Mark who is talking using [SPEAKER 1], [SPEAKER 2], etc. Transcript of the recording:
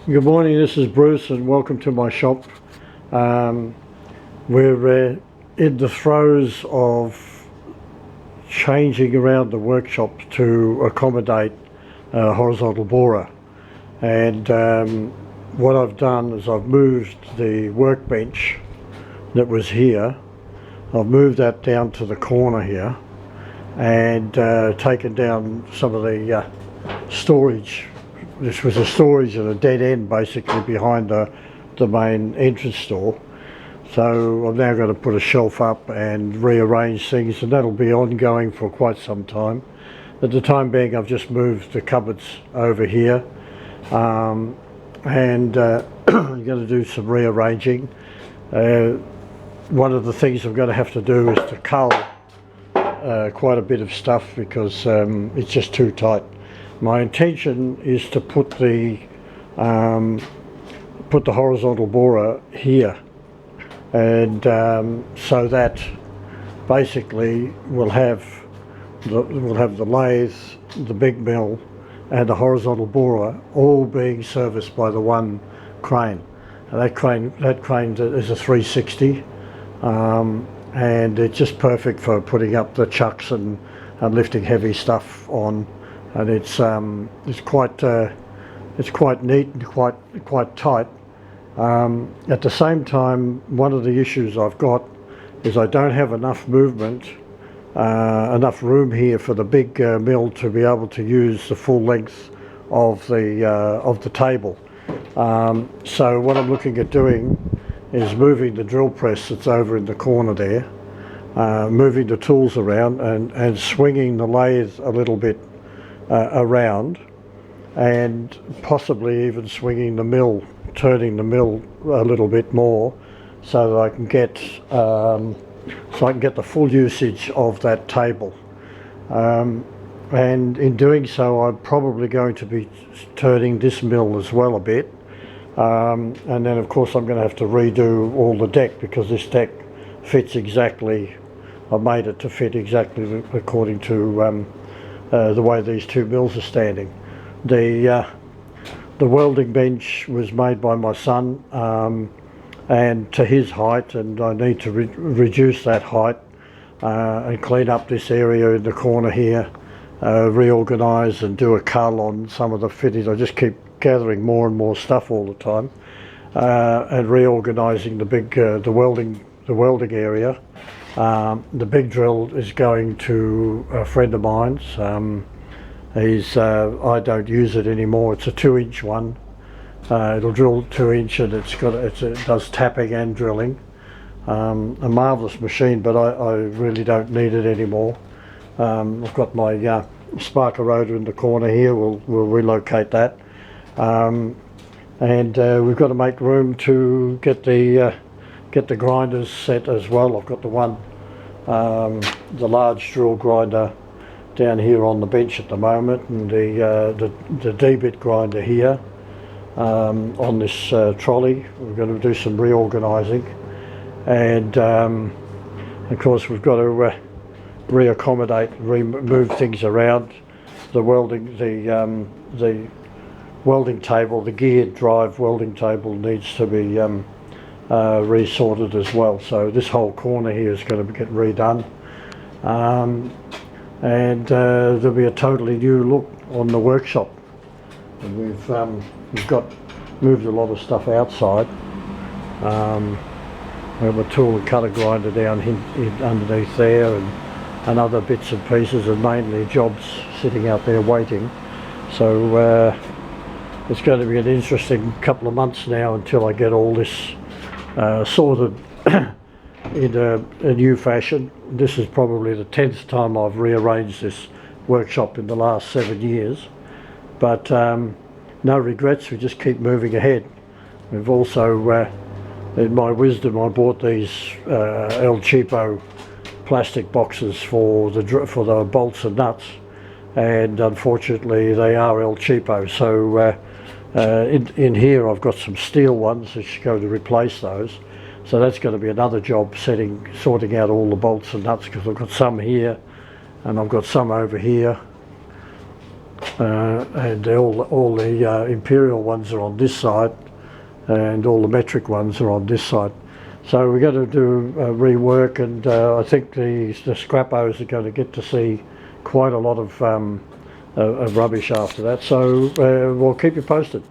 [SPEAKER 1] Good morning, this is Bruce and welcome to my shop. We're in the throes of changing around the workshop to accommodate a horizontal borer, and what I've done is I've moved the workbench that was here. I've moved that down to the corner here and taken down some of the storage. This was a storage at a dead end basically behind the main entrance door. So I've now got to put a shelf up and rearrange things, and that'll be ongoing for quite some time. At the time being, I've just moved the cupboards over here, and I'm going to do some rearranging. One of the things I'm going to have to do is to cull quite a bit of stuff because it's just too tight. My intention is to put the horizontal borer here, and so that basically we'll have the lathe, the big mill, and the horizontal borer all being serviced by the one crane. And that crane is a 360, and it's just perfect for putting up the chucks and lifting heavy stuff on. And it's quite neat and quite tight. At the same time, one of the issues I've got is I don't have enough movement, enough room here for the big mill to be able to use the full length of the table. So what I'm looking at doing is moving the drill press that's over in the corner there, moving the tools around and swinging the lathe a little bit around, and possibly even swinging the mill, turning the mill a little bit more, so that I can get the full usage of that table. And in doing so, I'm probably going to be turning this mill as well a bit, and then of course I'm going to have to redo all the deck, because this deck fits exactly. I've made it to fit exactly according to the way these two mills are standing. The welding bench was made by my son, and to his height, and I need to reduce that height and clean up this area in the corner here, reorganise and do a cull on some of the fittings. I just keep gathering more and more stuff all the time, and reorganising the welding area. The big drill is going to a friend of mine's. I don't use it anymore. It's a 2-inch one. It'll drill 2-inch, and it does tapping and drilling. A marvellous machine, but I really don't need it anymore. I've got my sparker rotor in the corner here. We'll relocate that, and we've got to make room to get the grinders set as well. I've got the large drill grinder down here on the bench at the moment, and the D-bit grinder here on this trolley. We're going to do some reorganising, and of course we've got to reaccommodate, move things around. The welding table, the geared drive welding table, needs to be resorted as well. So this whole corner here is going to get redone, and there'll be a totally new look on the workshop. And we've moved a lot of stuff outside. We have a tool and cutter grinder down underneath there, and other bits and pieces, and mainly jobs sitting out there waiting. So it's going to be an interesting couple of months now until I get all this sorted in a new fashion. This is probably the 10th time I've rearranged this workshop in the last 7 years, but no regrets. We just keep moving ahead. We've also, in my wisdom, I bought these El Cheapo plastic boxes for the bolts and nuts, and unfortunately they are El Cheapo. So in here I've got some steel ones which go to replace those. So that's going to be another job, sorting out all the bolts and nuts, because I've got some here and I've got some over here. and all the imperial ones are on this side, and all the metric ones are on this side. So we're going to do rework, and I think the scrappos are going to get to see quite a lot of rubbish after that. So we'll keep you posted.